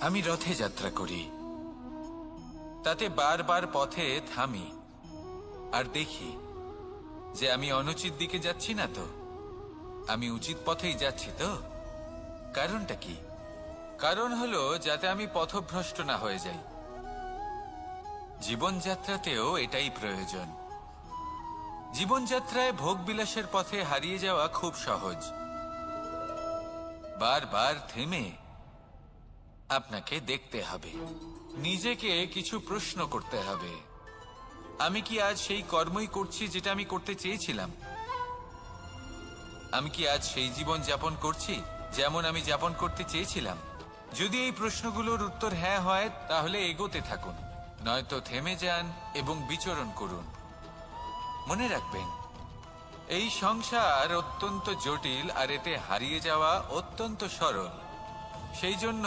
আমি রথে যাত্রা করি, তাতে বারবার পথে থামি আর দেখি যে আমি অনুচিত দিকে যাচ্ছি না তো, আমি উচিত পথেই যাচ্ছি তো। কারণটা কি? কারণ হলো যাতে আমি পথভ্রষ্ট না হয়ে যাই। জীবনযাত্রাতেও এটাই প্রয়োজন। জীবনযাত্রায় ভোগবিলাসের পথে হারিয়ে যাওয়া খুব সহজ। বারবার থেমে আপনাকে দেখতে হবে, নিজেকে কিছু প্রশ্ন করতে হবে। আমি কি আজ সেই কর্মই করছি যেটা আমি করতে চেয়েছিলাম? আমি কি আজ সেই জীবন যাপন করছি যেমন আমি যাপন করতে চেয়েছিলাম? যদি এই প্রশ্নগুলোর উত্তর হ্যাঁ হয়, তাহলে এগোতে থাকুন, নয়তো থেমে যান এবং বিচরণ করুন। মনে রাখবেন, এই সংসার অত্যন্ত জটিল আর এতে হারিয়ে যাওয়া অত্যন্ত সরল। সেই জন্য